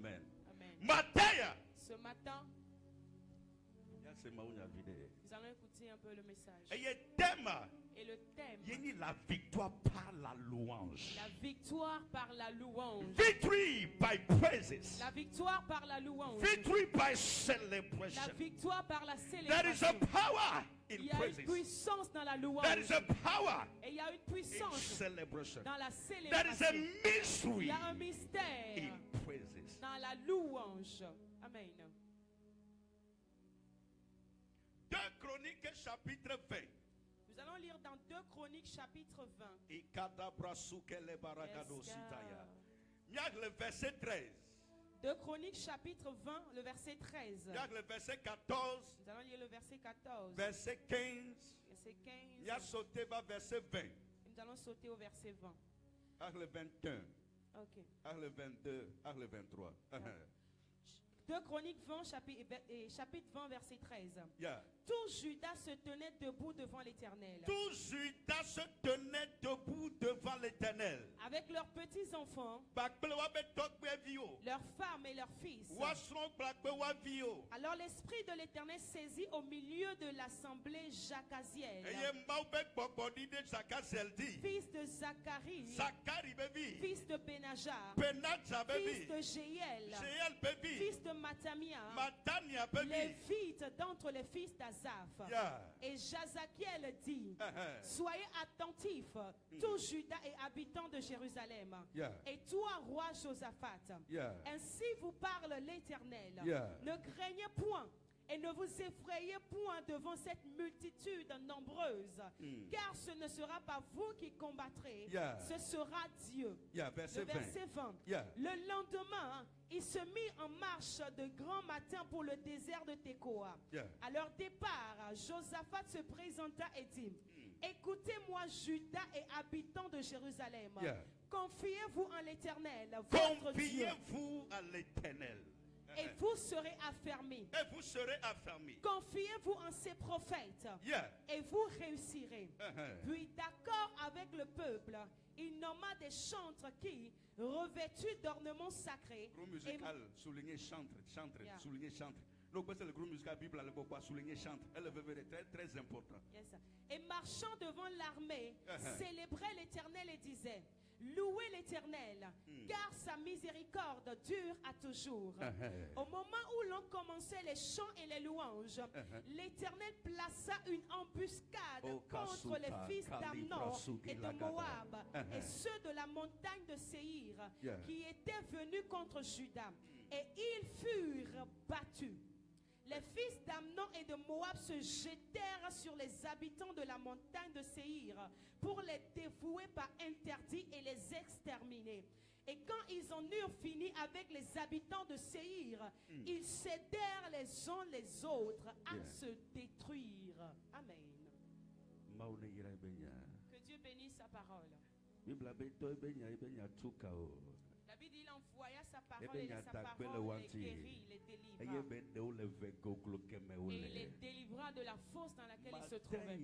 Amen. Amen. Matin, Ce matin, nous allons écouter un peu le message. et le thème, Et le thème, il y a la victoire par la louange. la victoire par la louange. Victory by praises. La victoire par la louange. Victory by La celebration. victoire par la There is a célébration. power Il in y a une praises. puissance dans la louange. There is a power Et il y a une in puissance celebration. dans la There is a célébration. Il mystery y a un mystère in praises. dans la louange. Amen. 2 Chroniques chapitre 20. Nous allons lire dans 2 Chroniques chapitre 20. Il y a le verset 13. 2 Chroniques chapitre 20, le verset 13. Il y a le verset 14. Nous allons lire le verset 14. Verset 15. Verset 15. Il y a sauté vers verset 20. Nous allons sauter au verset 20. À le 21. Ok. À le 22. À le 23. 2 Chroniques 20, chapitre 20, verset 13. Yeah. Tout Judas se tenait debout devant l'Éternel. Tout Judas se tenait debout devant l'Éternel. Avec leurs petits-enfants, leurs femmes et leurs fils. Alors l'Esprit de l'Éternel saisit au milieu de l'assemblée Jacaziel, fils de Zacharie, fils de Benajar, fils de Jéel, fils de Matamia, Lévite d'entre les fils d'Azaph. Yeah. Et Jazakiel dit, soyez attentifs, tout Juda et habitants de Jérusalem, Yeah. et toi, roi Josaphat. Yeah. Ainsi vous parle l'Éternel. Yeah. Ne craignez point et ne vous effrayez point devant cette multitude nombreuse, car ce ne sera pas vous qui combattrez, Yeah. ce sera Dieu. Yeah, verset Le verset 20. Yeah. Le lendemain, il se mit en marche de grand matin pour le désert de Tekoa. Yeah. À leur départ, Josaphat se présenta et dit, écoutez-moi, Juda et habitants de Jérusalem. Yeah. Confiez-vous en l'Éternel, votre Dieu, Confiez-vous à l'Éternel. et vous serez affermis. Et vous serez affermis. Confiez-vous en ses prophètes, Yeah. et vous réussirez. Puis, d'accord avec le peuple, il nomma des chantres qui, revêtus d'ornements sacrés, Groupe musical, souligner chantre, Yeah. souligner chantre. Donc, c'est le groupe musical Bible, le pourquoi souligner chantre. Elle le veut très, très important. Yes. Et marchant devant l'armée, célébrait l'Éternel et disait, louez l'Éternel, car sa miséricorde dure à toujours. Au moment où l'on commençait les chants et les louanges, l'Éternel plaça une embuscade contre les fils d'Amnon et de Moab et ceux de la montagne de Séhir qui étaient venus contre Juda. Et ils furent battus. Les fils d'Amnon et de Moab se jetèrent sur les habitants de la montagne de Séhir pour les dévouer par interdit et les exterminer. Et quand ils en eurent fini avec les habitants de Séhir, ils cédèrent les uns les autres à se détruire. Amen. Que Dieu bénisse sa parole. La Bible dit, il envoya sa parole et sa parole les guérit, les délivra. Et il les délivra de la fosse dans laquelle ils se trouvaient.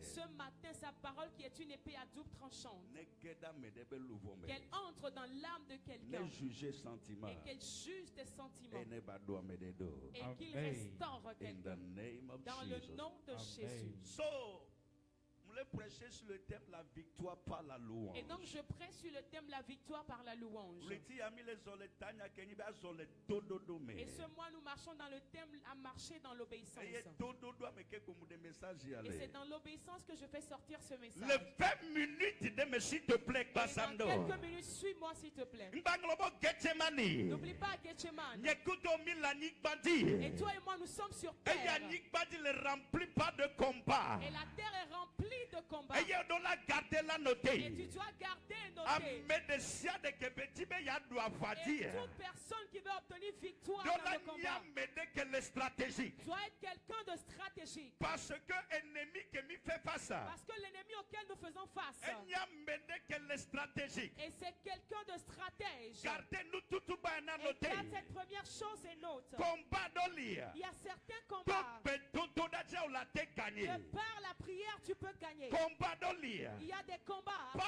Ce matin, sa parole qui est une épée à double tranchante, qu'elle entre dans l'âme de quelqu'un et qu'elle juge des sentiments et qu'il restaure quelqu'un dans le nom de Jésus. Je prêcher sur le thème la victoire par la louange. Et donc je prêche sur le thème la victoire par la louange. Et ce mois nous marchons dans le thème à marcher dans l'obéissance. Et c'est dans l'obéissance que je fais sortir ce message. Les 20 minutes de me s'il te plaît, Dans quelques minutes, suis-moi s'il te plaît. N'oublie pas Gethsemane. Et toi et moi nous sommes sur terre. Et ne remplit pas de combat. Et la terre est remplie de combat. Et tu dois garder la Et noter. tu dois garder et noter. Et toute personne qui veut obtenir victoire dans le combat doit être quelqu'un de stratégique. Parce que l'ennemi qui me fait face, Parce que l'ennemi auquel nous faisons face, et c'est quelqu'un de stratège. gardez-nous tout Et garde cette première chose et note. combat Il y a certains combats que par la prière tu peux gagner. Il y a des combats. Le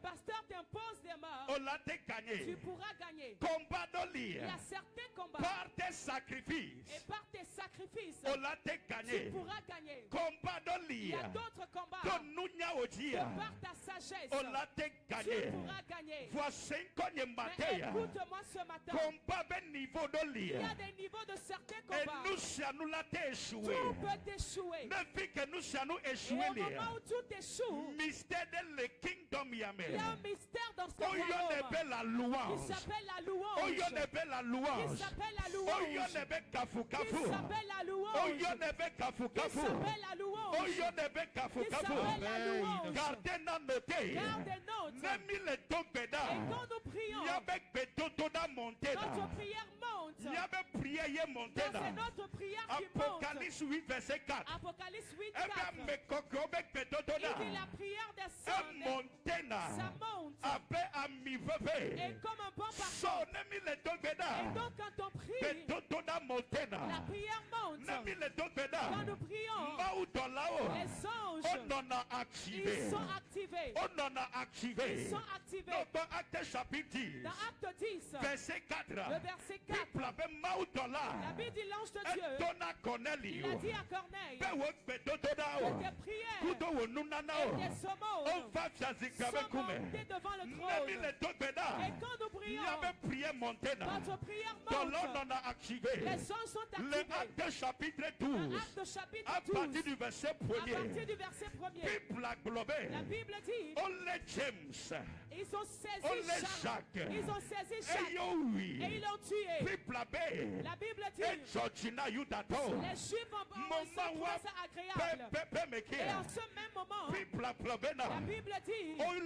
pasteur t'impose des morts. tu pourras gagner. Combat Il y d'Oli. a certains combats. Par tes Et sacrifices. par tes sacrifices, Olate tu gagné. pourras gagner. Combat Il d'Oli. y a d'autres combats. Que nous n'y a Que pas. par ta sagesse, Olate tu gagné. pourras gagner. Voici qu'on y Mais matin. écoute-moi ce matin. Combat ben niveau d'Oli. Il y a des niveaux de certains Et combats. nous sommes la échoué. Tout peut échouer. Depuis que nous sommes Et échoués, au moment où tout échoue, mystère de le kingdom il y a un yame. mystère dans ce Oh yon royaume ebe la qui louange. s'appelle la Oh louange. yon ebe la Qui louange. s'appelle la Oh louange. yon ebe kafu Qui kafu. s'appelle la Oh louange. yon ebe kafu Qui kafu. s'appelle la Oh louange. yon ebe kafu Qui kafu. s'appelle la louange. Gardez na noté. Garde des notes. Nemi le togbeda. Et quand nous prions, Yabe bedodo da monte notre da. prière monte. Yabe prière ye monte C'est da. notre prière qui monte. Apocalypse 8 verset 4. Apocalypse 8, Ebe 4. me koko be bedodo Il dit da. la prière des E saints, monte na. ça monte. Abe ami Et veve. comme un bon So parfum. nemi le togbeda. Et donc quand on prie, Bedodo da monte la na. prière monte. Nemi le togbeda. Quand nous prions, Mbao dolao. les anges, On en a activé. ils sont activés. On en a activé. Ils sont activés. Dans Acte chapitre 10, Dans Acte 10, verset 4. le verset 4, Bible avait Mbao la dolao. Bible dit l'ange de Et Dieu, donna il Cornelio. a dit à Corneille, Be wo bedodo da que o. tes prières Kudo wo nunana et o. tes On sommeaux va fiazika be sont kume. montées devant le Nemi trône. le togbeda. Et quand nous Il prions, y avait prié montena. notre prière Dans monte. l'on en a activé. Les anges sont Le activés. Acte chapitre Dans 12. Acte chapitre À 12, partir du verset à partir 1er. du verset 1er, Bible a globé. la Bible dit, Only James. ils ont saisi Only Jacques. Jacques. Ils ont saisi Et Jacques yo et oui. ils l'ont tué. Bible a bé. La Bible Et dit, Georgina Yudato. les Juifs ont Moment trouvé wa ça agréable. pepe Et mekia. en ce même moment, Bible a globé la na. Bible dit, Only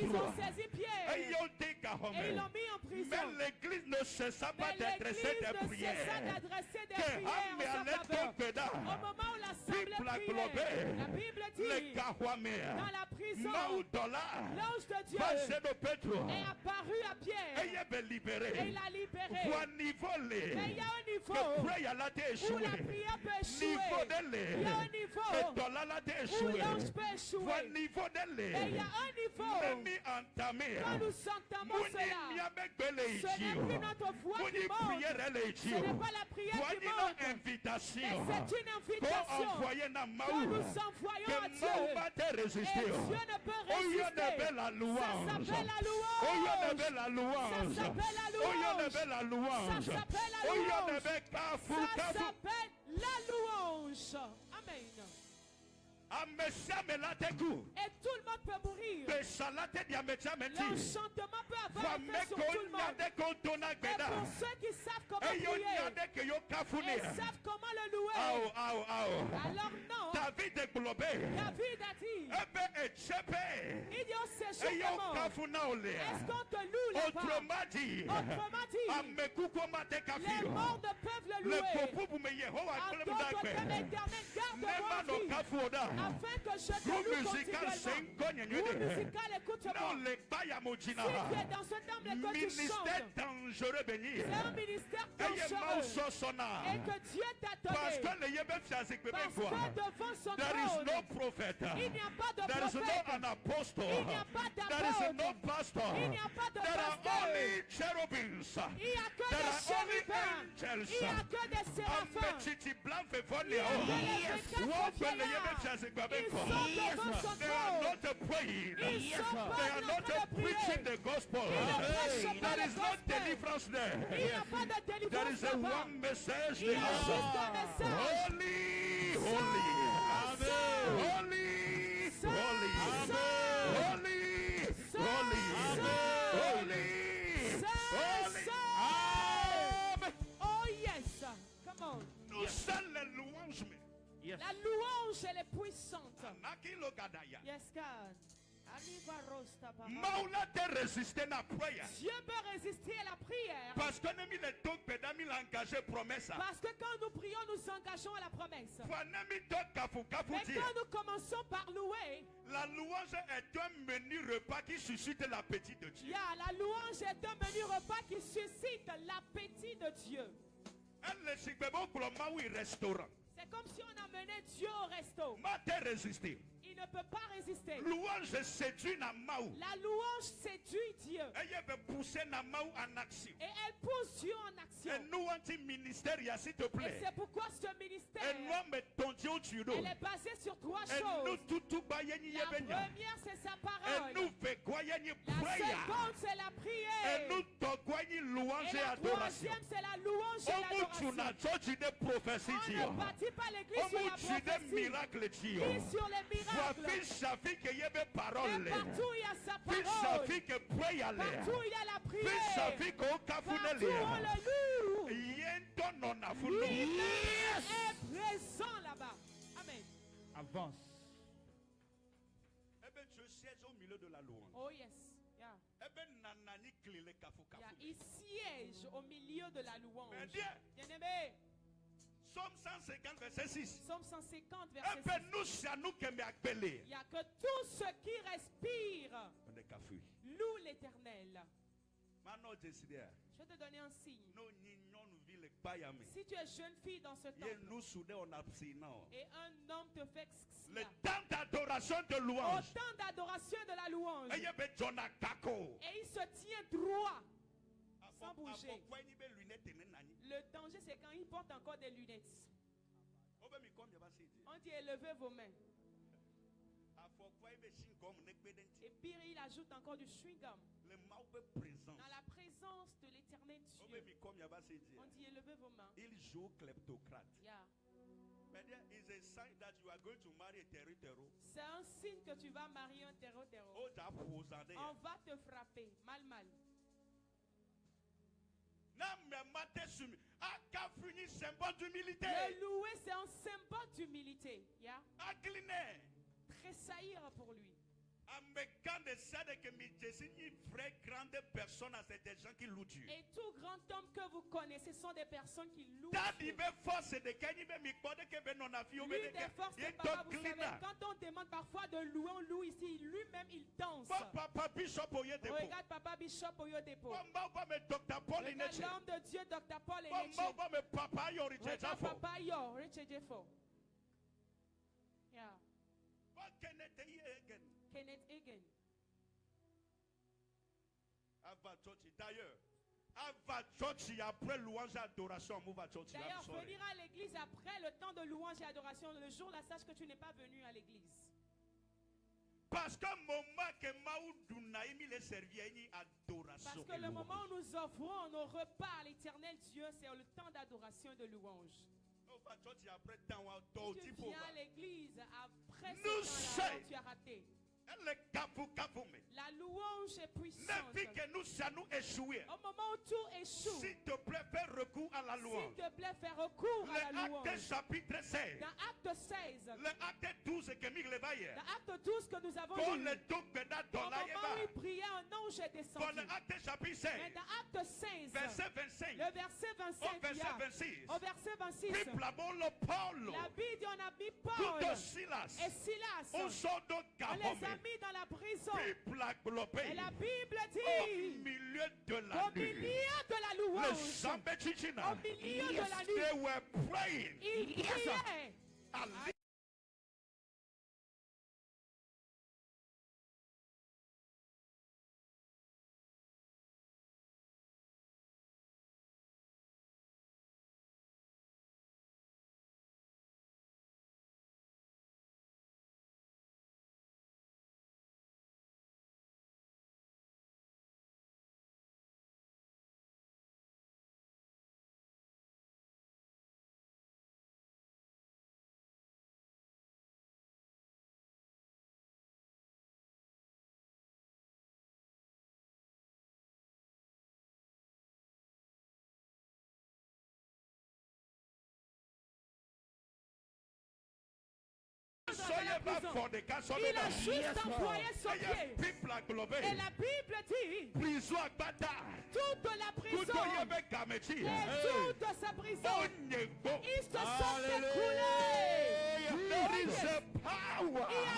ils ont Petro. saisi Et Pierre yo dega et ils l'ont home. mis en Mais prison. l'église ne cessa pas Mais d'adresser l'Église des ne cessa prières. d'adresser des Que prières Hamé en sa allait faveur. togbeda. Au moment où l'assemblée Bible a priait, globé. la Bible Le dit, kahwamea. dans la prison, Maudola. l'ange de Dieu Passé de Petro. est apparu à Et Pierre il est et libéré. il l'a libéré. Voix niveau Mais il y les. a un Que niveau prière l'a où échoué. la prière peut échouer. Niveau de Il les. y a un Que niveau dollar l'a où échoué. l'ange peut Voix échouer. niveau de Et il y a les. un niveau, Même entamé. quand nous entendons Mouni cela, miabekele ce n'est ichio. plus notre voix Mouni qui monte. prière elle Ce ichio. n'est pas la prière Voix qui une monte. Mais invitation. c'est une Pour invitation envoyer na que maou. nous envoyons à Que Dieu. maou va te Et résister. Dieu ne peut Oh, il y a résister. la Ça louange. s'appelle la Oh, il y a louange. la louange. Ça s'appelle la Oh, il y louange. a la louange. Ça s'appelle la Oh, il y a louange. kafu Ça kafu. s'appelle la louange. Amen. Amesia melateku. Et tout le monde peut mourir. De salate diametia meti. L'enchantement peut avoir Fame effet sur tout le ko monde. nyade ko tona Et gbeda. pour ceux qui savent comment Et yo prier nyade ke yo kafune. et savent comment le louer, Ao ao ao. alors non, David de globé. David a dit, Ebe echepe. il dit au séjour Et des yo morts, kafuna ole. est-ce qu'on te loue là-bas? Autrement dit. Autrement dit, Amekuko mate les kafio. morts ne peuvent le Le louer. popo me Yehowa En kole d'autres termes, mudakbe. l'Éternel, Nema garde-moi no en vie, kafuoda. afin que je te Groupe loue musical continuellement. sengo Groupe nyenyede. musical, écoute-moi. Non le baya mojina. Si tu es dans ce temple et que tu Ministère chantes, dangereux béni. c'est un ministère Eye dangereux mauso sona. et que Dieu t'a Parce donné. que le yebe fiazik bebe Parce quoi. que devant son There is trône, no prophet. il n'y a pas de There is no prophète. an apostle. Il n'y a pas There is no d'apôtre. pastor. Il n'y a pas de There are pasteur. only cherubims. Il n'y a que There des are only chérubins. angels. Il n'y a que des séraphins. Ambetiti blanfe Il y a que les What quatre will the yebe vieillards. fiazik Ils bebe sont quoi. devant son They are trône. not praying. Ils sont They pas are en not train de preaching prier. the gospel. Ils ne prêchent pas There le is no gospel. deliverance Il there. n'y a pas de There délivrance is a là-bas. one message Il y a there. juste un message. Holy, holy, Amen. holy, Saint, holy, Saint, holy, Saint, holy, Saint, holy, Saint, holy. Saint. Amen. Oh yes. Come on. Nous sommes les louanges. La louange, elle est puissante. Nakilo gadaya. Yes, God. Arriva rosta papa. Maula te résister na prayer. Dieu peut résister à la prière. Parce que nous le temps pédami l'engagé promesse. Parce que quand nous prions, nous engageons à la promesse. Fanami to kafu kafu Mais dire. quand nous commençons par louer, La louange est un menu repas qui suscite l'appétit de Dieu. la louange est un menu repas qui suscite l'appétit de Dieu. Elle est sigbebo kulomawi restaurant. C'est comme si on amenait Dieu au resto. Mate résister. Il ne peut pas résister. Louange séduit na maou. La louange séduit Dieu. Et elle veut pousser Namaou en action. Et elle pousse Dieu en action. Et nous, anti-ministère, s'il te Et plaît. c'est pourquoi ce ministère, Et nous, mais ton Dieu, tu nous. elle est basée sur trois Et nous, choses. tout baïeni La yebenya. première, c'est sa Et parole. nous, fait quoi yeni La prayer. seconde, c'est la Et prière. nous, ton quoi yeni louange Et et la adoration. troisième, c'est la louange et Omu tu l'adoration. na church de prophétie On Dieu. ne bâtit pas l'église sur Omu la tu de prophétie, miracle Dieu. ni sur les miracles. Voici Shafi que yebe parole. Mais partout il y a sa Puis parole. Shafi que pray aller. Partout il y a la Puis prière. Shafi que au Partout kafune on le. le loue. Yento non a Lui-même funu. est présent là-bas. Amen. Avance. Eh bien, je siège au milieu de la louange. Oh yes. Yeah. Eh bien, nanani clé kafu Yeah. kafu. Il siège au milieu de la louange. Mais Dieu, Bien-aimé, Somme 150 verset 6. Somme 150, Eh verset bien, 6. nous, c'est à nous qui me appelé. Il n'y a que tout ce qui respire On est kafu. loue l'Éternel. Maintenant, je suis là. Je vais te donner un signe. Nous, nous vivons pas yamé. Si tu es jeune fille dans ce Et temple nous, soudain, on a pris non. et un homme te fait Le cela, temps d'adoration de au louange. temps d'adoration de la louange, Et il y avait John Akako. et il se tient droit, sans bouger. Le danger, c'est quand il porte encore des lunettes. On dit élevez vos mains. Et pire, il ajoute encore du chewing-gum. Dans la présence de l'éternel Dieu, on dit élevez vos mains. Il joue kleptocrate. Yeah. It's a sign that you are going to marry a terror. C'est un signe que tu vas marier un terreau. Oh, t'as posé. On va te frapper, mal. Le louer, c'est un symbole d'humilité. Yeah. Tressaillir pour lui. Et tout grand homme que vous connaissez sont des personnes qui louent Dieu. L'une des forces de papa, vous savez, quand on demande parfois de louer, on loue ici, lui-même il danse. Regarde Papa Bishop Oyedepo. Regarde l'homme de Dieu, Dr. Paul Eneche. Regarde Papa Yo, Richard Jeffo. Yeah. Kenneth Hagin. D'ailleurs, venir à l'église après le temps de louange et adoration, le jour-là, sache que tu n'es pas venu à l'église. Parce que le moment où nous offrons nos repas à l'éternel Dieu, c'est le temps d'adoration et de louange. Tu viens à l'église après ce temps-là, tu as raté. La louange est puissante. Au moment où tout échoue, s'il te plaît, fais recours à la louange. s'il te plaît, fais recours à la louange. Acte chapitre 16. Dans Acte 16, Acte 12 que dans Acte 12 que nous avons lu, au moment où il priait, un ange est descendu. Mais dans Acte 16, verset 25, le verset 25, au verset 26, la Bible dit on a mis Paul et Silas, on les a mis dans la prison. Et la Bible dit au milieu de au milieu de la louange, au milieu de la nuit, ils priaient. Il a juste employé son pied. Et la Bible dit toute la prison et toute sa prison, ils se sont écoulés.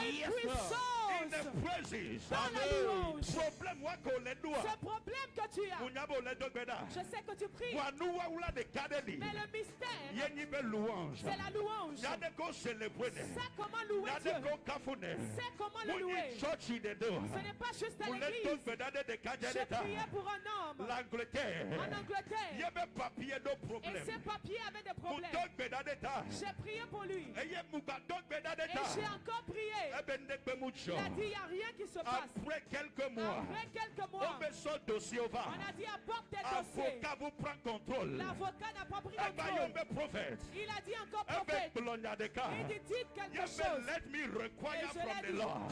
Il y a une puissance the praises. Dans la louange. Problème moi qu'on les doit. Ce problème que tu as, Munyabo les doit beda. je sais que tu pries, Wanouwa oula de kadeli. mais le mystère, Yenyi be louange. c'est la louange. Yade ko célébrer. C'est comment louer Dieu. Yade ko kafune. C'est comment le louer. Muni church in the door. Ce n'est pas juste à Moulet l'église. to bedade de Je kajaneta. priais pour un homme L'Angleterre. en Angleterre. Yebe papier no Et problème. ses papiers avaient des problèmes. Moutok bedadeta. J'ai prié pour lui. Eye mugadok Et bedadeta. j'ai encore prié. Ebe nekbe mucho. Il a dit, il n'y a rien qui se passe. Après quelques mois, Après quelques mois, on met son dossier au va. on a dit, apporte tes dossiers. Avocat vous prend contrôle. L'avocat n'a pas pris Eba contrôle. yombe prophète. Il a dit encore Ebe prophète. blonyadeka. Il dit, dites quelque Yebe chose. let me require Et je from l'ai the dit. Lord.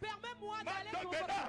Permets-moi d'aller Mando convoquer. beda.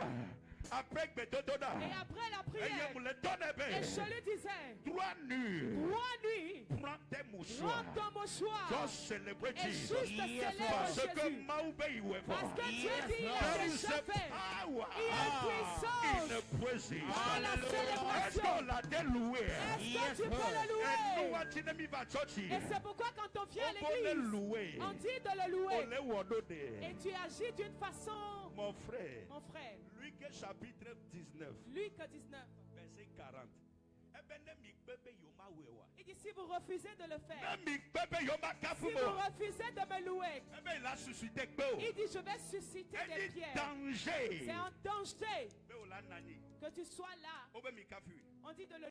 Après Bedododa. Et après la Eye prière, moule donne et je be. lui disais, 3 nuits. 3 nuits, Prends tes mouchoirs. prends ton mouchoir Just celebrate et Jesus. juste célèbre Parce que Jésus. Maoube y Parce que Dieu dit, il a There is déjà a fait. power Il y a une in puissance the praising. dans la Est-ce célébration. qu'on l'a déloué? Est-ce que tu peux le Et nous, louer? à Tinemi va churchi. Et c'est pourquoi quand on vient à On peut le l'église, louer. on dit de le On louer. le wodode. Et tu agis d'une façon, Mon frère, mon frère. Luc chapitre 19, Luc 19. verset 40. Il dit, si vous refusez de le faire, Même Mikbebe Yoma si Kafumo. vous refusez de me louer, Eh bien, il a suscité Gbo. il dit, je vais susciter des Il dit pierres. danger. C'est un danger Mais on l'a nani. que tu sois là. Obe Mikafu. On dit de le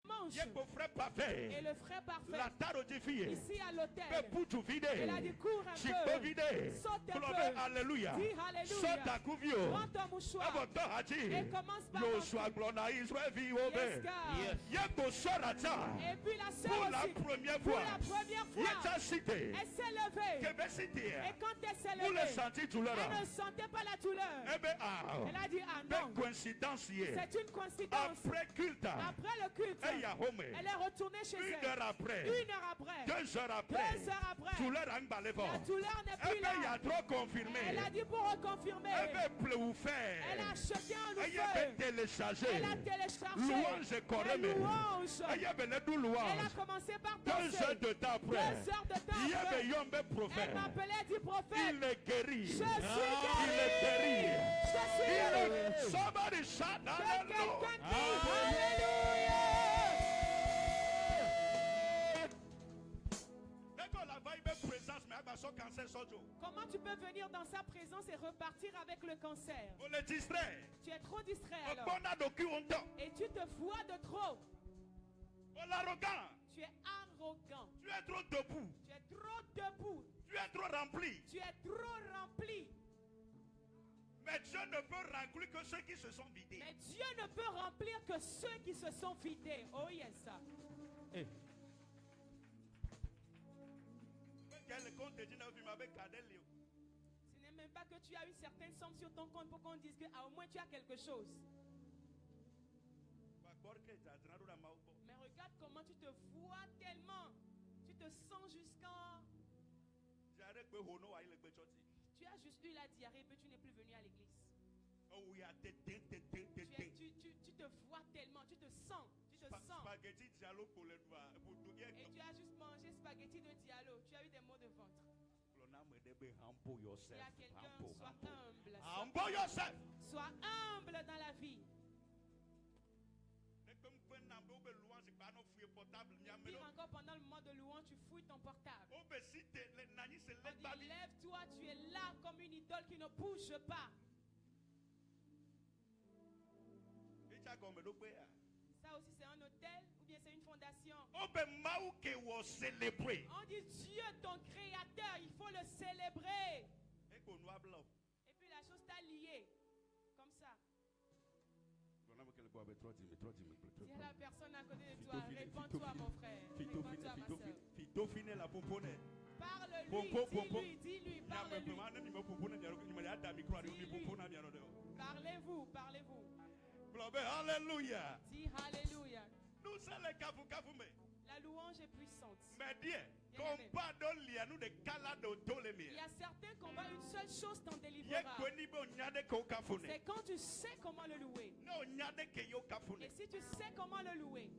mange. Yé pour frère parfait. Et le frère La parfait, taro de fille. ici à l'hôtel, Peputu vide. il a dit, cours un Chico peu. vide. Saute un Globe peu. alléluia. Dis alléluia. Saute à Kuvio. Prends ton mouchoir. Aboto haji. Et commence par Yo marcher. soit glona Israël vi Yes, obe. God. Yé sorata. Et puis la sœur Pour la aussi, première pour fois. la première Yé fois, ta cité. elle s'est levée. Québec cité. Et quand elle s'est Vous le levée, sentez tout l'heure. elle ne sentait pas la douleur. Eh bien, ah. Elle a dit, ah Ben non, coïncidence hier. c'est une coïncidence. Après culte. Après le culte, Et ya home. elle est retournée chez Une elle. heure après. 1 heure après. 2 heures après. 2 heures après. Tout l'heure en balèvant. La douleur n'est Eh plus bien, il y là. a trop confirmé. Elle a dit pour reconfirmer. Eh bien, pleu ou faire. Elle a acheté un Eh bien, feu. téléchargé. Elle a téléchargé. Louange Les correct. louanges. Eh bien, ben, nous Elle louange. a commencé par 2 danser. heures de temps après. 2 heures de temps Il y après. avait Yombe prophète. Elle m'appelait du prophète. Il est guéri. Je suis Il est guéri. guéri. Je suis Il guéri. est... Somebody shout Que hallelujah. quelqu'un dise Alléluia. Comment tu peux venir dans sa présence et repartir avec le cancer? On le distrait. Tu es trop distrait alors. On a documenté. Et tu te vois de trop. On l'arrogant. Tu es arrogant. Tu es trop debout. Tu es trop debout. Tu es trop rempli. Tu es trop rempli. Mais Dieu ne peut remplir que ceux qui se sont vidés. Mais Dieu ne peut remplir que ceux qui se sont vidés. Oh yes. Ce n'est même pas que tu as une certaine somme sur ton compte pour qu'on dise que au moins tu as quelque chose. Mais regarde comment tu te vois tellement. Tu te sens jusqu'en... Tu as juste eu la diarrhée et tu n'es plus venu à l'église. Tu te vois tellement, tu te sens. Et tu as juste mangé spaghetti de Diallo. Tu as eu des maux de ventre. Il y a quelqu'un, sois humble. Humble yourself. Sois humble dans la vie. Pire encore, pendant le moment de louange, tu fouilles ton portable. On dit, lève-toi, tu es là comme une idole qui ne bouge pas. Ça aussi, c'est un hôtel ou bien c'est une fondation. On dit Dieu, ton créateur, il faut le célébrer. Et puis la chose t'a lié. Comme ça. Dis à la personne à côté de toi, réponds-toi mon frère, réponds-toi ma soeur. Parle-lui, dis-lui, parle-lui. Parlez-vous, parlez-vous. Alléluia. Dis Alléluia. Nous sommes les kafukafume. La louange est puissante. Mais Dieu, combat dans l'IANU de Kalado Il Tolemir. y a certains combats, une seule chose t'en délivrera. C'est quand tu sais comment le louer. Et si tu sais comment le louer.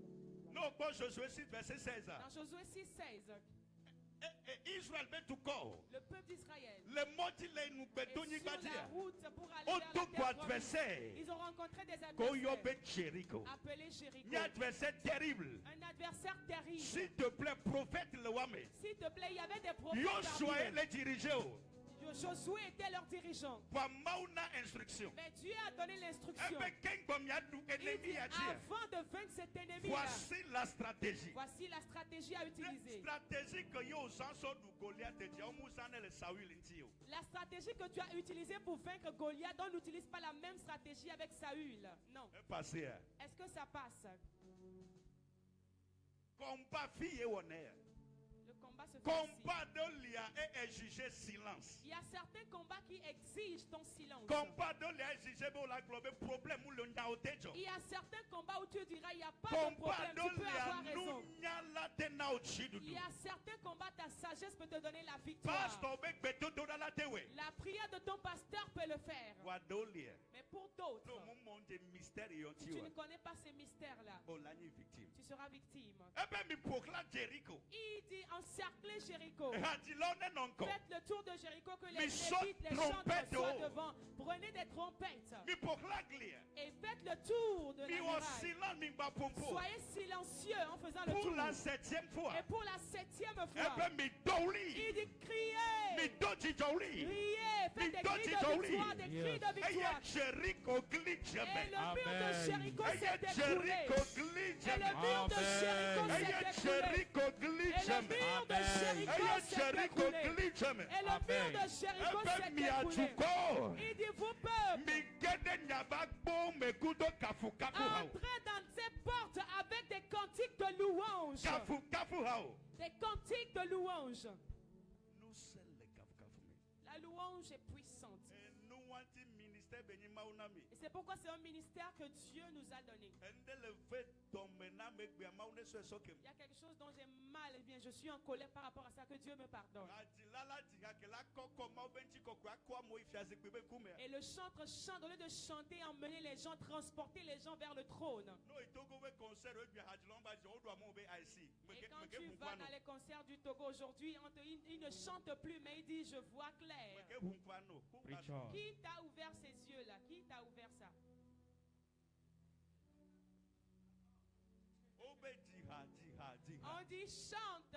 Non, bon, Josué 6, verset 16. Dans Josué 6, 16. Israël veut tout corps. Le peuple d'Israël. Le motif là, nous Et pétons sur la route pour aller au vers tout la terre adversaire. promise, ils ont rencontré des adversaires Jéricho. appelés Jéricho. Un adversaire terrible. Un adversaire terrible. S'il te plaît, prophète le Wame. S'il te plaît, il y avait des prophètes. Josué les dirigeants. Josué était leur dirigeant. Instruction. Mais Dieu a donné l'instruction. Il dit, Avant de vaincre cet ennemi, voici la stratégie. voici la stratégie à utiliser. La stratégie que tu as utilisée pour vaincre Goliath, on n'utilise pas la même stratégie avec Saül. Non. Est-ce que ça passe? Combat fille et honneur. Le combat se fait combat de l'IA est exigé silence. Il y a certains combats qui exigent ton silence. Combat de l'IA est exigé pour la globe problème ou le nyaotejo. Il y a certains combats où tu diras il n'y a pas de problème, tu peux avoir raison. Il y a certains combats, ta sagesse peut te donner la victoire. La prière de ton pasteur peut le faire. Mais pour d'autres, si tu ne connais pas ces mystères-là, tu seras victime. Il dit encerclez Jéricho. Faites le tour de Jéricho, que les lévites, les chantres soient devant. Prenez des trompettes. Et faites le tour de la muraille. Soyez silencieux en faisant le tour. Pour la 7e fois. Et pour la 7e fois, il dit criez. Criez. Faites des cris de victoire, des cris de victoire. Et le mur de Jéricho s'est écroulé. Et le mur de Jéricho s'est écroulé. Et le mur de Jéricho s'est écroulé. Et le mur de Jéricho s'est écroulé. Il dit vous peuple, entrez dans ces portes avec des cantiques de louange. Des cantiques de louange. La louange est puissante. Et c'est pourquoi c'est un ministère que Dieu nous a donné. Il y a quelque chose dont j'ai mal, et bien je suis en colère par rapport à ça, que Dieu me pardonne. Et le chantre chante, au lieu de chanter, emmener les gens, transporter les gens vers le trône. Et quand tu vas dans les concerts du Togo aujourd'hui, il ne chante plus, mais il dit je vois clair. Qui t'a ouvert ces yeux-là? Qui t'a ouvert ça? On dit chante.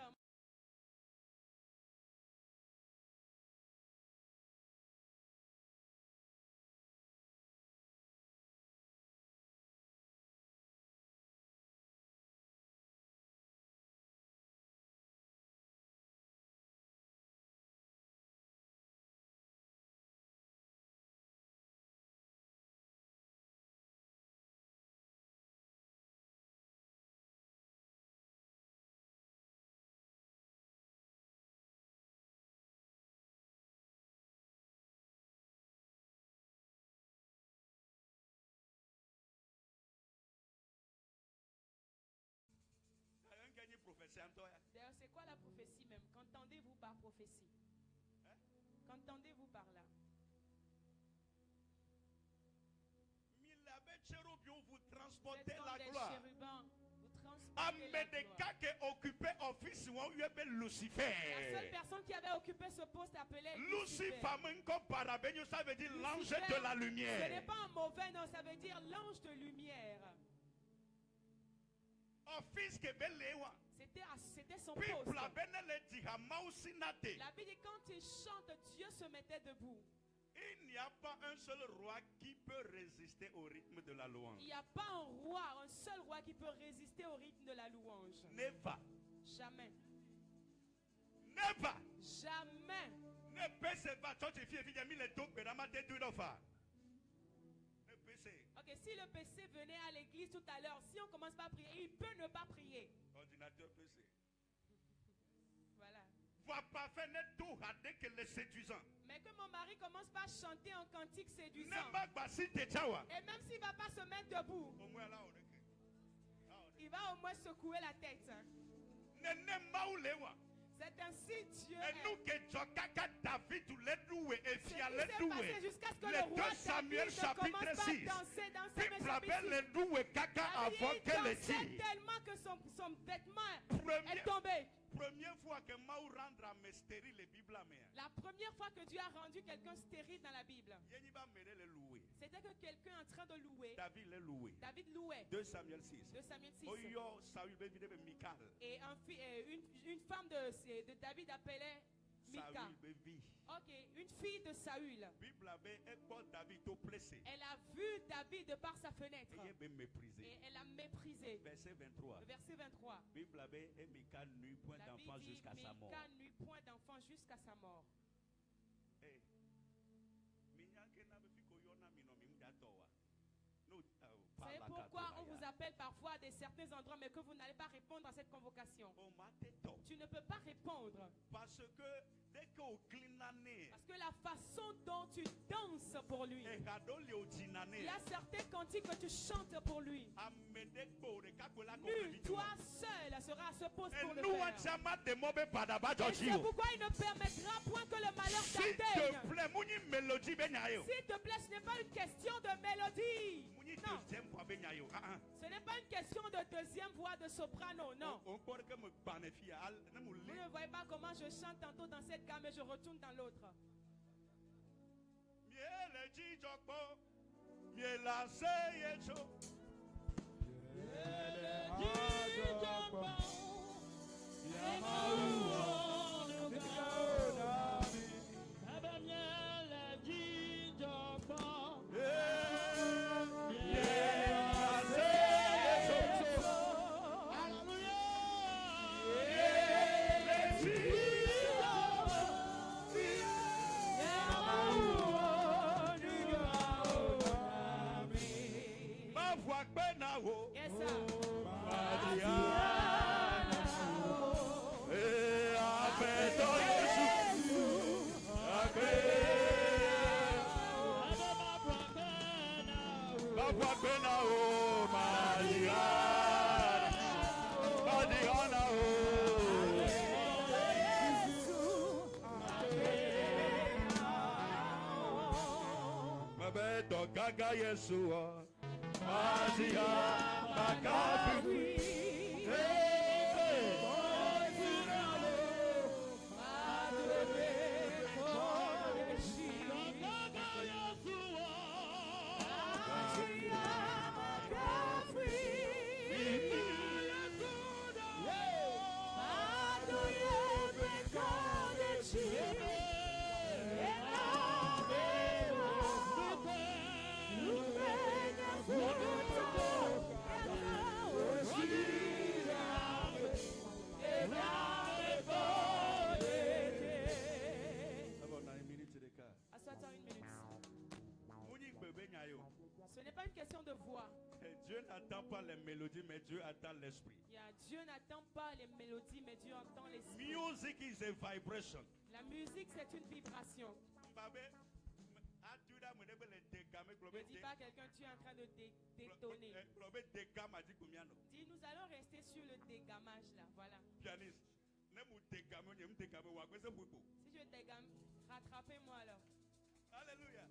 D'ailleurs, c'est quoi la prophétie même? Qu'entendez-vous par prophétie? Qu'entendez-vous par là? Vous transportez la gloire. La seule personne qui avait occupé ce poste appelé Lucifer. Ça veut dire l'ange de la lumière. Ce n'est pas un mauvais nom, ça veut dire l'ange de lumière. C'était son poste. La Bible dit quand il chante, Dieu se mettait debout. Il n'y a pas un seul roi qui peut résister au rythme de la louange. Il n'y a pas un seul roi qui peut résister au rythme de la louange. Never. Jamais. Never. Jamais. Ok, que si le PC venait à l'église tout à l'heure, si on commence pas à prier, il peut ne pas prier. Ordinateur PC. Voilà. Va pas faire net tout dès que les séduisants. Mais que mon mari commence pas à chanter un cantique séduisant. Et Et même s'il va pas se mettre debout, au moins là on est. il va au moins secouer la tête. C'est ainsi Dieu Et nous est. que Jokaka David ou les doués et Ce qui Fia s'est les passé doués. jusqu'à ce que Le le roi 2 Samuel David ne chapitre commence pas 6. à danser dans ses Bible appelle les maisons. doués caca avant Il que les dansait tire. tellement que son vêtement Premier- est tombé. Première fois que Maou rendre à me stérile les Bibles à main. La première fois que Dieu a rendu quelqu'un stérile dans la Bible, Yeniba mere les loués. c'était que quelqu'un est en train de louer. David les loué. David louait. 2 Samuel 6. 2 Samuel 6. Oyo Saül be vide be Michal. Et une femme de David appelait Mika. Saül be vi. Ok, une fille de Saül. Bible avait école David au placé. Elle a vu David de par sa fenêtre. Et il be Et méprisé. elle a méprisé. Verset 23. Le verset 23. Bible avait et Michal nu point La d'enfant Bible dit, jusqu'à sa mort. Mika n'eut point d'enfant jusqu'à sa mort. Eh. Minyanke na be fiko yona mino mimdatowa. No, Vous savez pourquoi on vous appelle parfois à des certains endroits mais que vous n'allez pas répondre à cette convocation? O mateto. Tu ne peux pas répondre. Parce que dès que clinane. Parce que la façon dont tu danses pour lui. Et gadoli o tinane. Il y a certains cantiques que tu chantes pour lui. Amedekbo de kakola Nul, toi seul sera se pose pour le nous faire. chama de mobe padaba Et c'est jojio. pourquoi il ne permettra point que le malheur S'il t'atteigne. te plaît, mouni mélodie benyayo. S'il te plaît, ce n'est pas une question de mélodie. Mouni Non, deuxième fois benyayo. ce n'est pas une question de deuxième voix de soprano, non. On croit que me banefia al na Vous mouli. ne voyez pas comment je chante tantôt dans cette gamme et je retourne dans l'autre. Miele jijokpo. Miela seyecho. Ma voix benawo. Yes, sir. Gaga Yeshua, Masia, Makafi. Assois-toi une minute. Ce n'est pas une question de voix. Dieu n'attend pas les mélodies, mais Dieu attend l'esprit. Dieu n'attend pas les mélodies, mais Dieu entend l'esprit. Music is a vibration. La musique, c'est une vibration. Ne dis pas à quelqu'un, tu es en train de détonner. Dis, nous allons rester sur le dégammage là. Voilà. Pianiste. Si je dégamme, rattrapez-moi alors. Alléluia.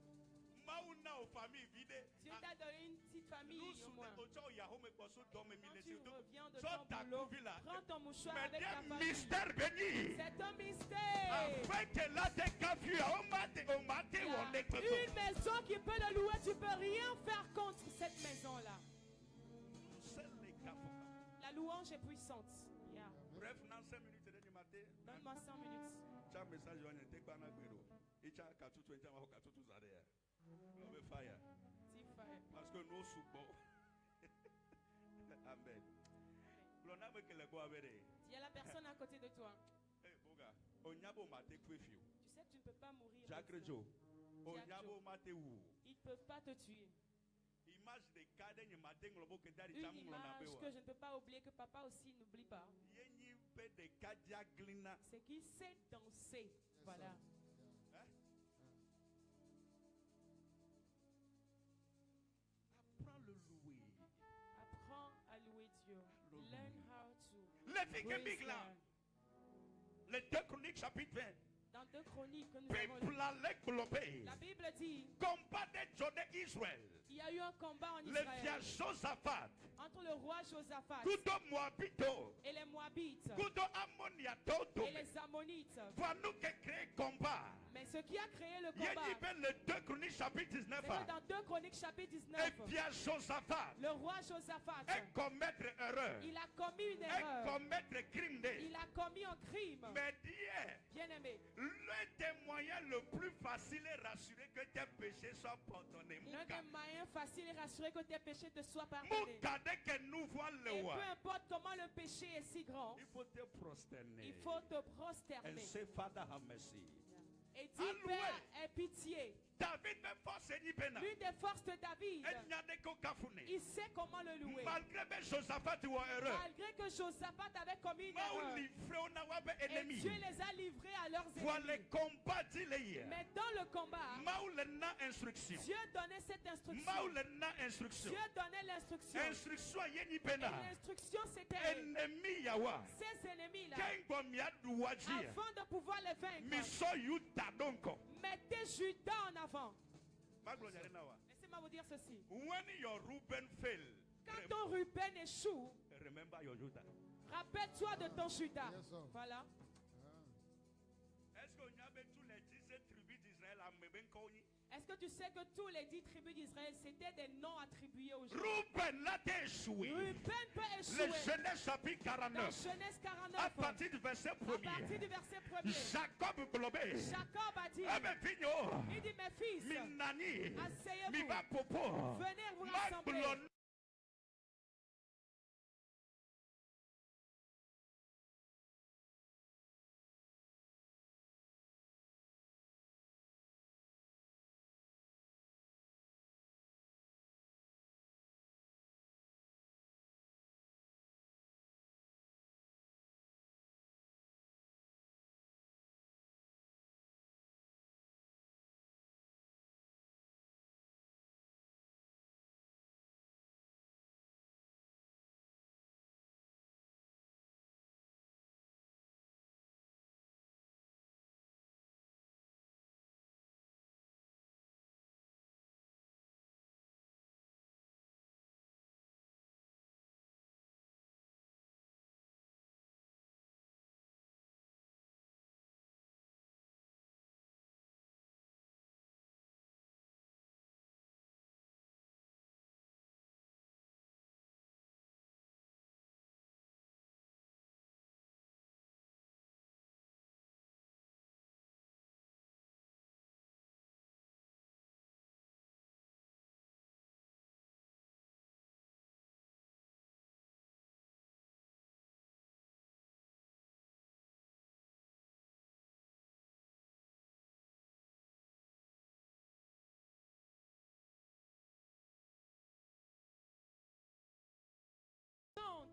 Mauna aux familles vidées. Dieu t'a donné une petite famille au moins. Quand tu reviens de Soit ton boulot, prends ton mouchoir avec ta famille. mystère béni. C'est un mystère. Afin que là des cavues au matin Il y a une maison qui peut le louer, tu peux rien faire contre cette maison-là. La louange est puissante. Yeah. Bref, dans 5 minutes de matin. Donne-moi 100 minutes. Cha message on était pas na gbero. Icha katutu enta ma katutu zare. On be fire. Dis fire. Parce que nous soupo. Amen. L'on a que le go avere. Il y a la personne à côté de toi. Eh boga, onyabo mate kwefio. Tu sais que tu ne peux pas mourir. Jacques Jo. Onyabo mate wu. Ils ne peuvent pas te tuer. image de kade nye madengo lobo ke dari Une tamu ngolo na image bewa. que je ne peux pas oublier, que papa aussi n'oublie pas. Yenyi pe de kadia glina. C'est qu'il sait danser. Voilà. Hein? Apprends le louer. Apprends à louer Dieu. Hallelujah. Learn how to Lévitique praise big là. God. Les 2 Chroniques chapitre 20. Dans 2 Chroniques que nous avons lues, Peuple allait globé. la Bible dit Combat des Jodé Israël. il y a eu un combat en Le Israël via Josaphat. entre le roi Josaphat Kudo Moabito. et les Moabites Kudo Ammoniato. et les Ammonites. Voilà qui créé combat. Mais ce qui a créé le Yenyi combat, pe le 2 Chroniques chapitre 19. c'est que dans 2 Chroniques chapitre 19, Et via Josaphat. le roi Josaphat, Et commettre erreur. il a commis une Et erreur. commettre crime. Il a commis un crime. Mais dire, Bien-aimé, l'un des moyens le plus facile et rassuré que tes péchés soient pardonnés. l'un des moyens faciles et rassurés que tes péchés te soient pardonnés. Moukade que nous voit le Et roi. peu importe comment le péché est si grand, Il faut te prosterner. il faut te And prosterner. say, Father, have mercy. Et dis, Alloué. Père, aie pitié. David me force ni pena. L'une des forces de David, Et nyade ko kafune. il sait comment le louer. Malgré que Josaphat ou erreur. Malgré que Josaphat avait commis une Maou erreur, livré on a wabe et ennemi. Dieu les a livrés à leurs Voilà les ennemis. combats d'Iléa. Mais dans le combat, Maou le na instruction. Dieu donnait cette instruction. Maou le na instruction. Dieu donnait l'instruction. Instruction yeni Et pena. l'instruction, c'était Ennemi yawa. ces ennemis-là, Kengo miadu wajia. afin de pouvoir les vaincre. Miso yuta donko. Mettez Judas en avant. Maglo nyare na wa. Laissez-moi vous dire ceci. When your Reuben fail, Quand ton Ruben échoue, remember your Judah. rappelle-toi de ton Judas. Yes, sir. Voilà. Est-ce qu'on y avait tous les 10 tribus d'Israël à Mebenkouni? Est-ce que tu sais que tous les 10 tribus d'Israël, c'était des noms attribués aux gens? Reuben l'a échoué. Ruben peut Le échouer. Genèse chapitre Dans 49. Genèse À 49, partir du verset à partir 1er. du verset 1er, Jacob globé. Jacob a dit, Eh ben vigno. il dit, mes fils, Minani. asseyez-vous, Miba popo. venez vous rassembler. Maglon.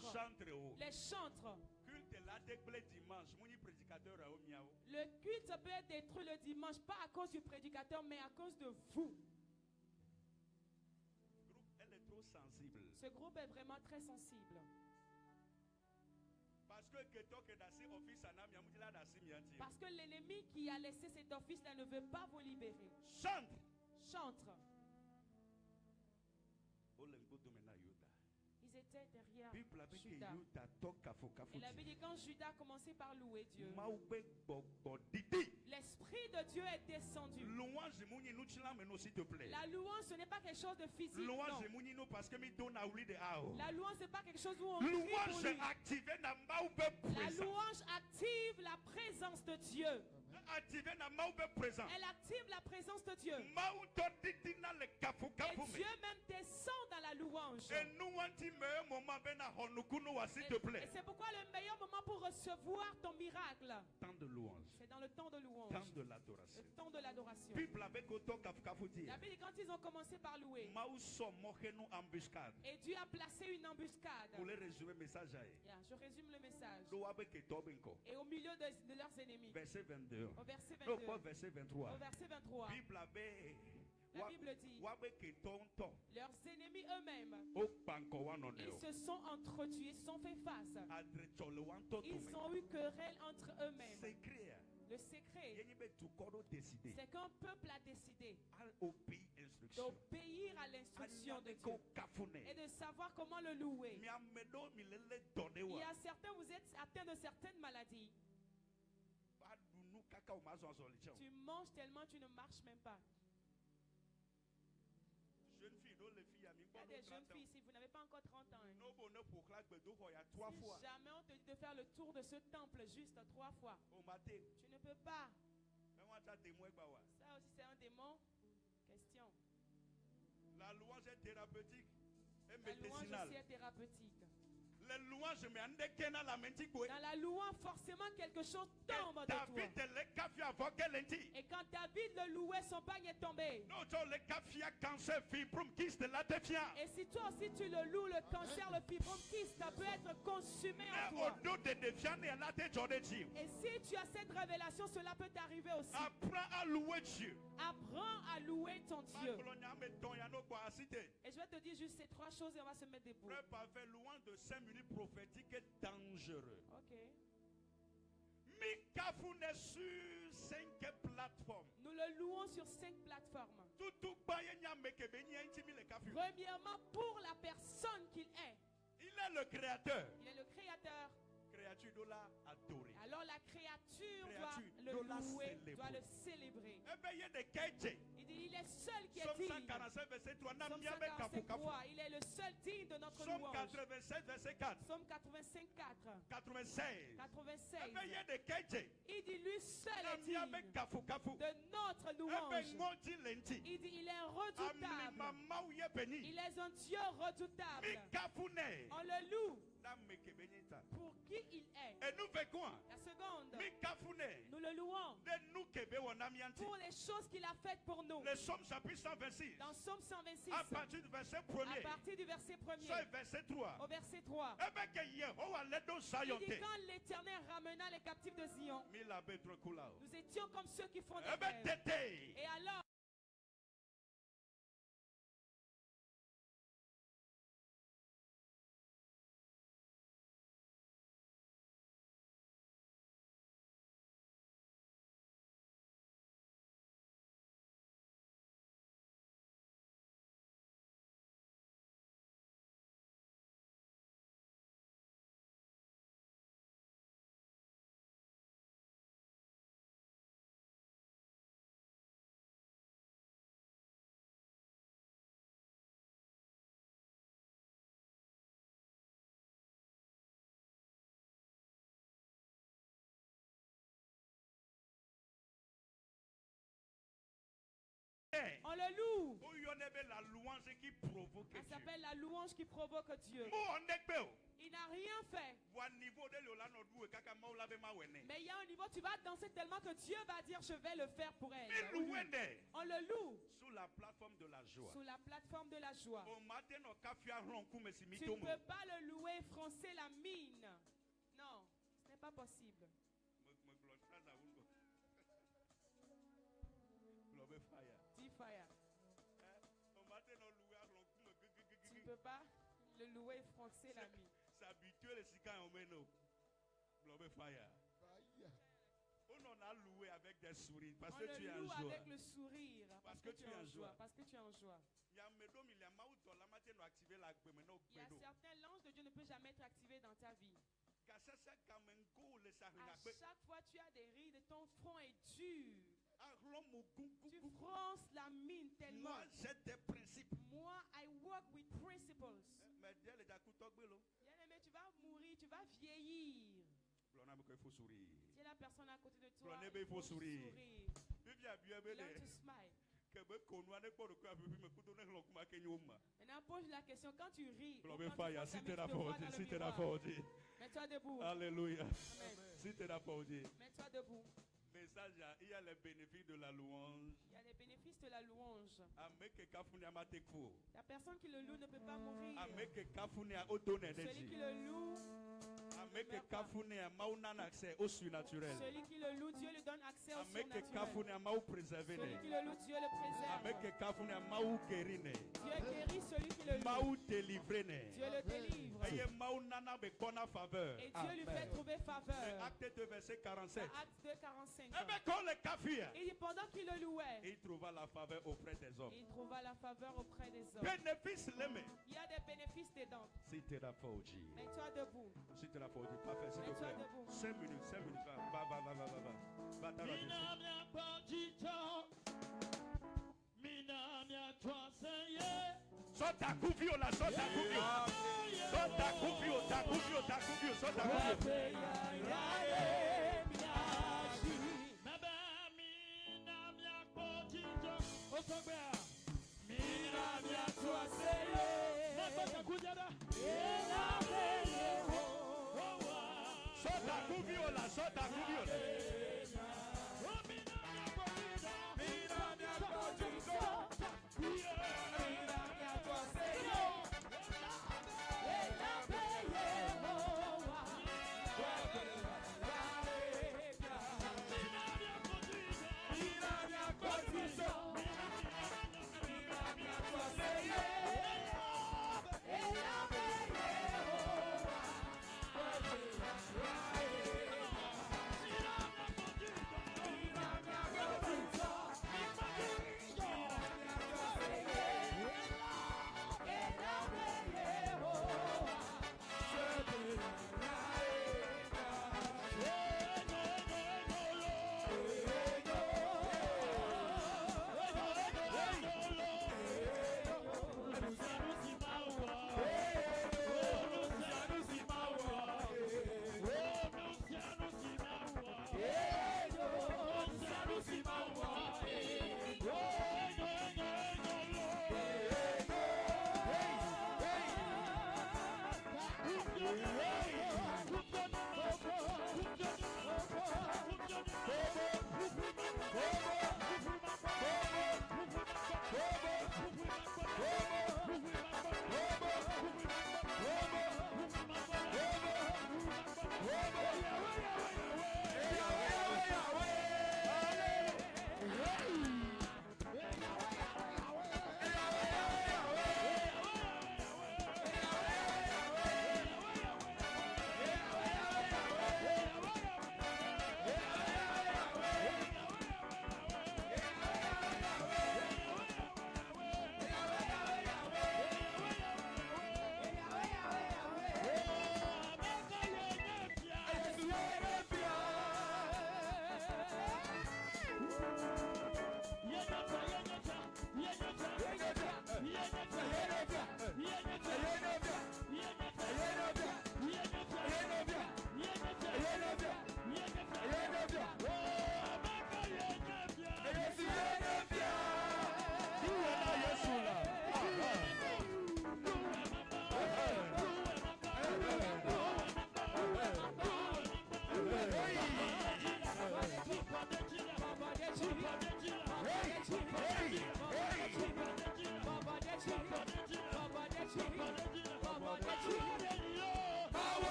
Chantre haut. Les chantres. Culte la déblé dimanche. Mon prédicateur a omiao. Le culte peut être détruit le dimanche, pas à cause du prédicateur, mais à cause de vous. Groupe, elle est trop sensible. Ce groupe est vraiment très sensible. Parce que que dassi office anam yamutila dassi mianti. Parce que l'ennemi qui a laissé cet office-là ne veut pas vous libérer. Chantre. Chantre. Olengo domena yuda. Ils étaient derrière Bible avec Judas. yuda toka foka Et la Bible dit quand Judas a commencé par louer Dieu, Maube bobo didi. l'Esprit de Dieu est descendu. Louange mouni nous chila meno s'il te plaît. La louange, ce n'est pas quelque chose de physique. Louange Non. mouni nous parce que mi donne à ouli de ao. La louange, ce n'est pas quelque chose où on crie pour Louange lui. activée na maube La présent. louange active la présence de Dieu. Activée na maube présent. Elle active la présence de Dieu. Mauto didi na le kafu Et kafu me. Dieu même descend dans la louange. Et nous wanti meilleur moment ben na honukuno wa s'il te Et plaît. c'est pourquoi le meilleur moment pour recevoir ton miracle, Tant de louange. c'est dans dans le temps de louange, Temps de le l'adoration. temps de l'adoration. Bible avec autant kafkafuti. La Bible dit quand ils ont commencé par louer, Mauso mohenu embuscade. et Dieu a placé une embuscade. Pour les résumer message aye. Yeah, je résume le message. Do avec tobenko. Et au milieu de leurs ennemis, Verset 22. au verset Non, 22, pas verset 23. au verset 23, Bible avait la Bible dit, avec tonton. leurs ennemis eux-mêmes, Au banco one on ils se sont entretués, se sont fait face. Ils ont eu querelle entre eux-mêmes. C'est clair. Le secret, Décider. c'est qu'un peuple a décidé Obéir instruction. d'obéir à l'instruction de Dieu et de savoir comment le louer. Il y a certains, vous êtes atteints de certaines maladies. Tu manges tellement, tu ne marches même pas. Jeune fille, les filles, Il y a des jeunes filles ici, vous n'avez pas encore 30 ans. Hein. Si jamais on te dit de faire le tour de ce temple juste 3 fois, tu ne peux pas. Ça aussi c'est un démon. Question. La louange est thérapeutique et La louange médicinale. aussi est thérapeutique. Les louanges, mais en déquena la mentique. Dans la louange, forcément quelque chose tombe de toi. David le café avant qu'elle ait. Et quand David le louait, son bagne est tombé. Non, le café cancer fibrome kyste la défiance. Et si toi aussi tu le loues, le cancer, le fibrome kyste peut être consumé en toi. Au dos de défiance, elle a des Dieu. Et si tu as cette révélation, cela peut t'arriver aussi. Apprends à louer Dieu. Apprends à louer ton Dieu. Et je vais te dire juste ces 3 choses et on va se mettre debout. Frère parfait, louange de 5 minutes prophétique est dangereux. Ok. Mikafune sur 5 plateformes. Nous le louons sur 5 plateformes. Tout Premièrement, pour la personne qu'il est. il est le créateur. Il est le créateur. Créature doit l'adorer. Alors la créature doit le louer, doit le célébrer. Il dit, il est seul qui est Somme digne. 145 verset 3. Somme 145, 3. Il est le seul digne de notre Somme louange. 87 verset 4. Somme 85, 4. 96. 96. Il Il dit, lui seul est digne de notre louange. Il dit, il est redoutable. Il est un Dieu redoutable. On le loue pour qui il est. Et nous faisons La seconde, nous le louons pour les choses qu'il a faites pour nous. le Somme chapitre 126. Dans Somme 126, À partir du verset à 1er. partir du verset 1er Soit verset 3. au verset 3, il dit quand l'Éternel ramena les captifs de Zion, nous étions comme ceux qui font des rêves. Et alors, on le loue. La louange qui provoque Ça Dieu. s'appelle la louange qui provoque Dieu. Il n'a rien fait. Mais il y a un niveau, tu vas danser tellement que Dieu va dire, je vais le faire pour elle. On le loue Sous la plateforme de la joie. sous la plateforme de la joie. Au matin, nos cafés à ronkou, mais c'est Tu ne mytho. peux pas le louer, froncer la mine. Non, ce n'est pas possible. Dis fire. Tu ne peux pas le louer, froncer la mine. C'est habituel, les sicans en meno. Blobe fire. On a loué avec des sourires parce On que tu es le en loue joie. avec le sourire. Parce que tu es en joie. Parce que tu es en joie. Il y a certains l'ange de Dieu ne peut jamais être activé dans ta vie. À chaque fois tu as des rides, ton front est dur. Tu fronces la mine tellement. Moi, j'ai des principes. Moi, I work with principles. Mais Dieu les a couteau. Bien-aimé, tu vas mourir, tu vas vieillir. Il faut sourire. Si la personne à côté de toi, Il faut sourire. Learn to smile. Maintenant, pose la question, quand tu ris, ou quand tu Si te tu vois dans le miroir, mets-toi debout. Alléluia. Amen. Si tu n'as pas dit. Mets-toi debout. Mais les bénéfices de la louange. Il y a les bénéfices de la louange. Ameke kafuni amatekfo. La personne qui le loue ne peut pas mourir. Ameke kafuni a odone Celui qui deji. le loue, Ameke kafuni a maunana accès au surnaturel. celui qui le loue, Dieu lui donne accès au Ameke surnaturel. kafuni a mau préserver. Celui qui le loue, Dieu le préserve. Ameke kafuni a mau guérine. Dieu guérit celui qui le loue. Mau délivrer. Dieu le délivre. Eye maunana be kona faveur. Et Dieu lui fait trouver faveur. Acte 2 verset 47. Acte 2, 45. Ebe kon le kafia. Et pendant qu'il le louait, Il trouva la faveur auprès des hommes. il trouva la faveur auprès des hommes. Bénéfice l'aimé. Il y a des bénéfices dedans. Si tu la fauji. Mets-toi debout. Si tu la fauji. Parfait, s'il te Mets-toi plaît. debout. 5 minutes, 5 minutes. Va. Va dans la descente. Sota kufio la sota kufio. Sota kufio, ta kufio, ta kufio, sota kufio. Sota kufio la sota kufio.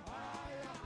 Higher,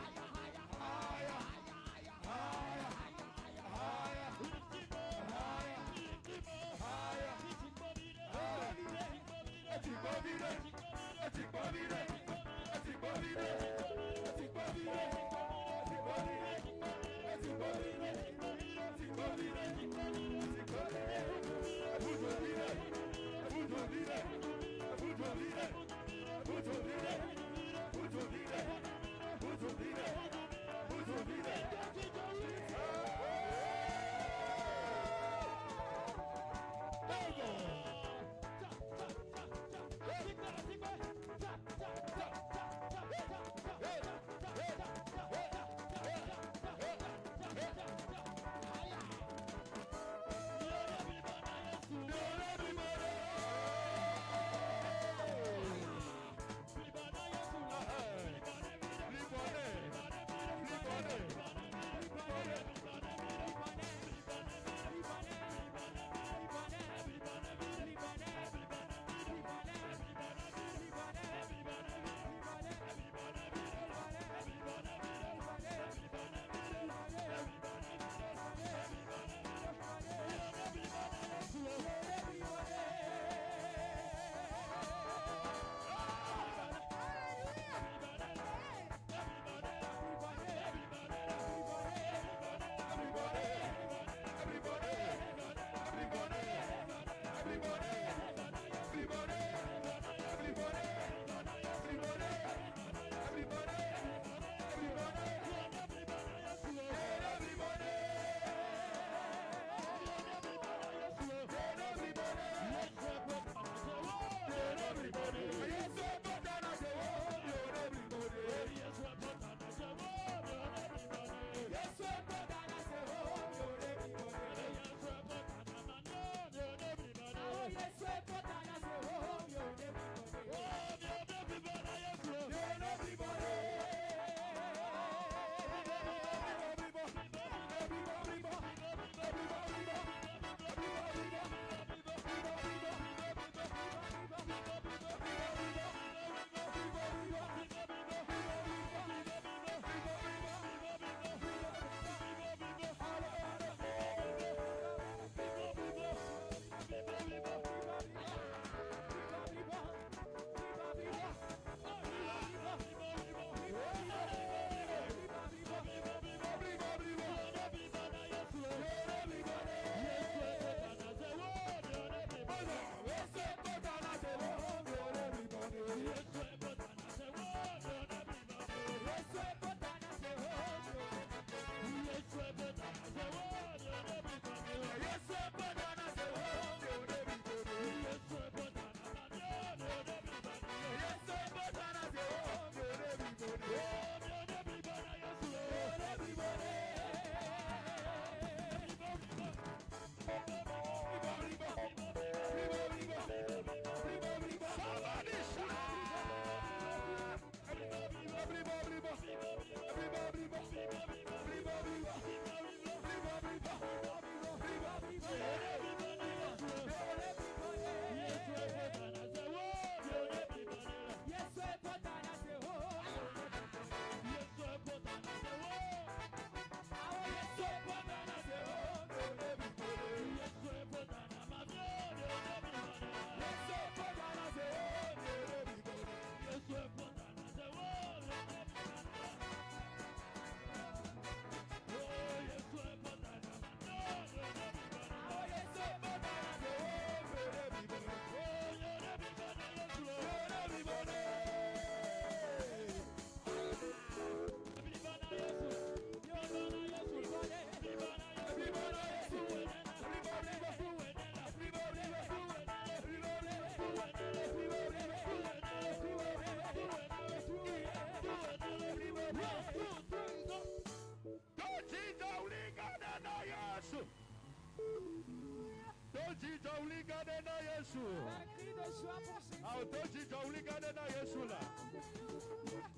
Autojija uligane na Yesu. Un cri de joie pour Jésus. Autojija uligane na Yesu la.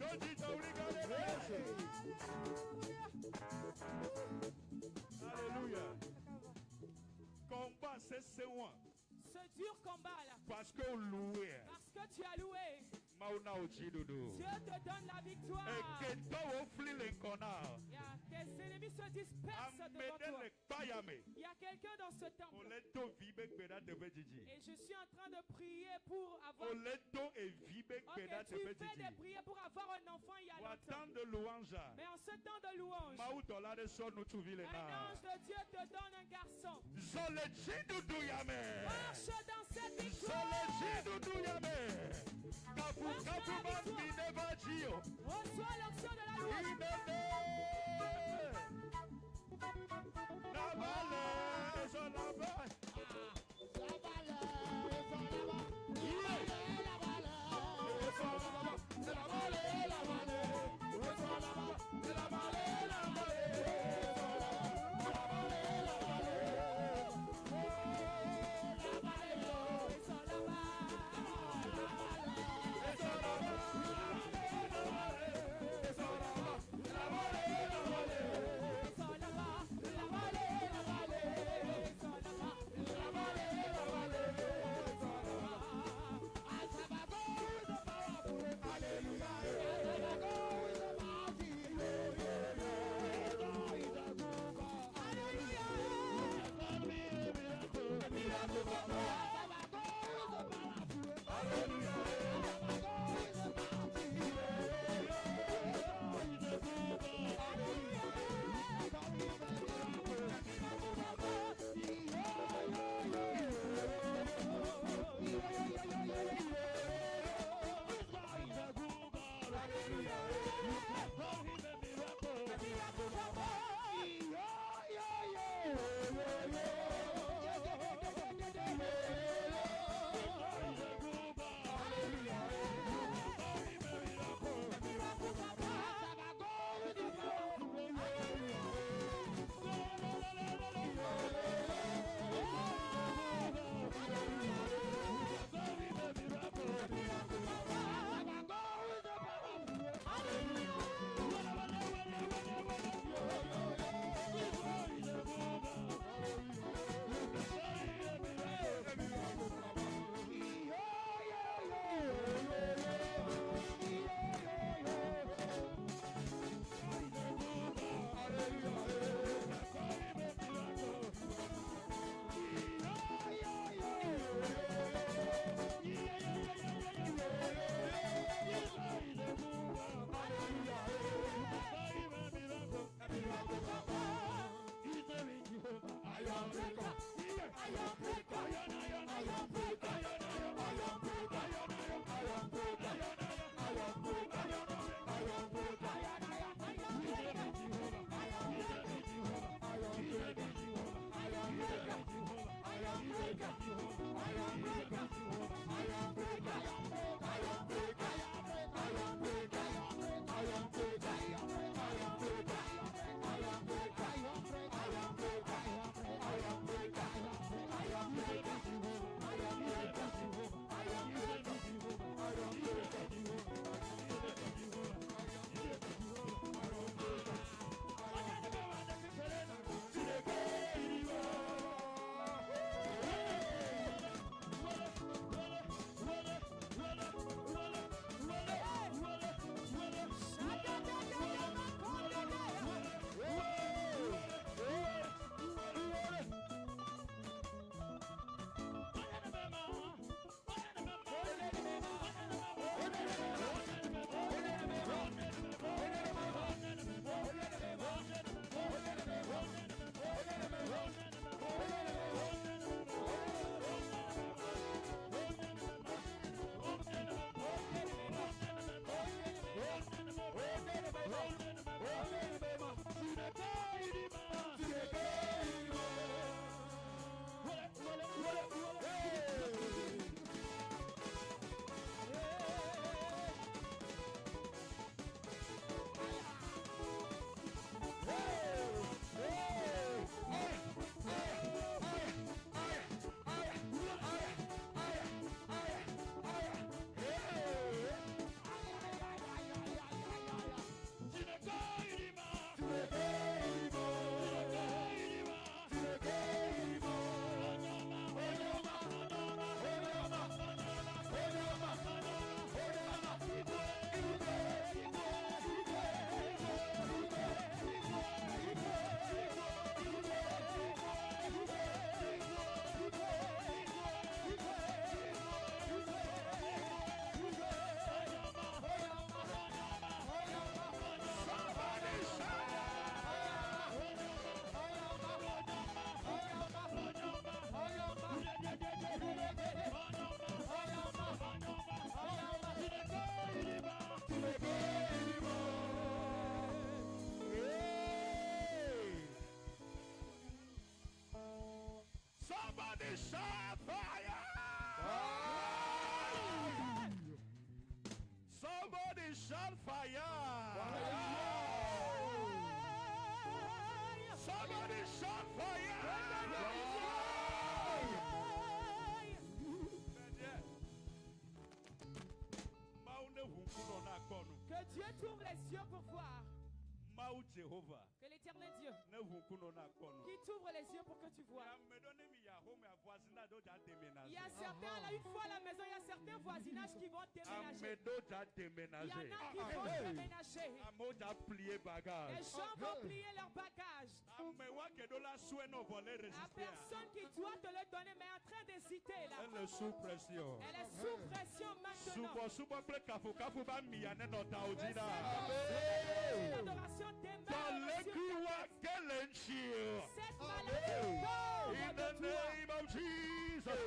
Autojija uligane na Yesu. Alléluia. Combat c'est moi. Ce dur combat là. Parce que loué. Parce que tu as loué. Mauna uchidudu. Dieu te donne la victoire. Et que toi offlis l'incona. Tes ennemis se dispersent devant toi. Il y a quelqu'un dans ce temple. Et je suis en train de prier pour avoir. Ok, tu fais des prières pour avoir un enfant il y a longtemps. Mais en ce temps de louange, un ange de Dieu te donne un garçon. Marche dans cette victoire. Reçois l'onction de la louange. Somebody shout fire! Somebody shout fire! Somebody shout fire! Que Dieu t'ouvre les yeux pour voir. Maou Jehovah. Que l'éternel Dieu Ne vous connaissez pas. qui t'ouvre les yeux pour que tu vois. Il y a certains, là, une fois à la maison, il y a certains voisinages qui vont déménager. Il y en a qui vont déménager. Les gens vont plier leurs bagages. La personne qui doit te le donner, mais est en train d'hésiter là. Elle est sous pression. Elle est sous pression maintenant. L'adoration demeure cette maladie in the name of Jesus.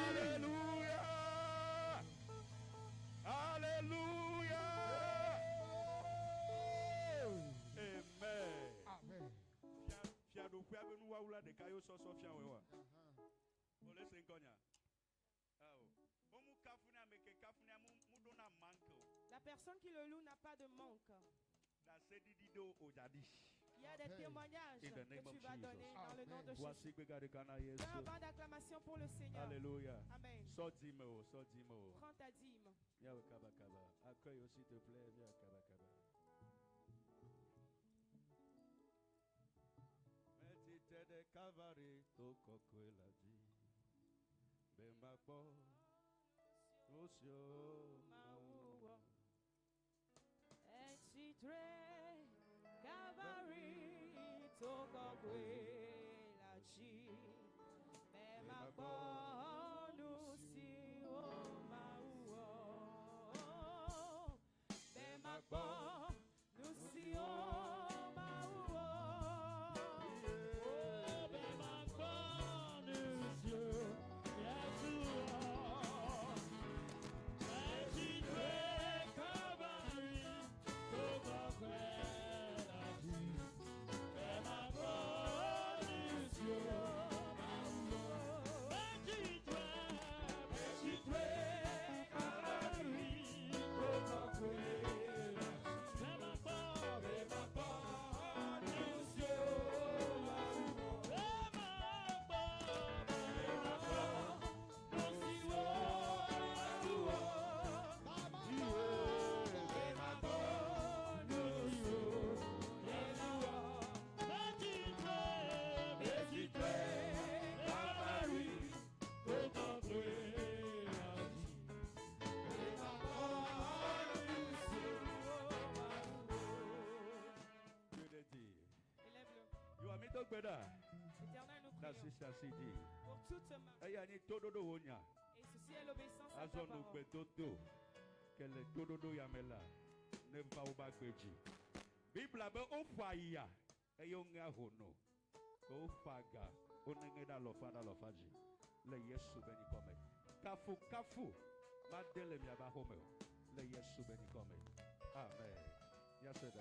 Hallelujah. Hallelujah. Amen. La personne qui le loue n'a pas de manque. Il y a des témoignages que tu vas donner dans le nom de Jésus. Un bande d'acclamation pour le Seigneur. Alléluia. Amen. So dîme. Prends ta dîme. Viens au Kabakaba. Accueille aussi, te plaît. Viens au Kabakaba. Médite de Calvary, to kokwe la vie. Bembapo, Osio, Maouo. Echitre, Calvary, Tokokwe, la chi. Bembapo, Nusio, Maouo. Bembapo, Nusio, Maouo. Éternel, nous prions pour toute main. Et ceci est l'obéissance à ta parole. Bible be ofaya eyonga hono ko faga onengeda lofaji le Yesu beni kome kafu madele mi aba home le Yesu beni kome amen. Yes, sir.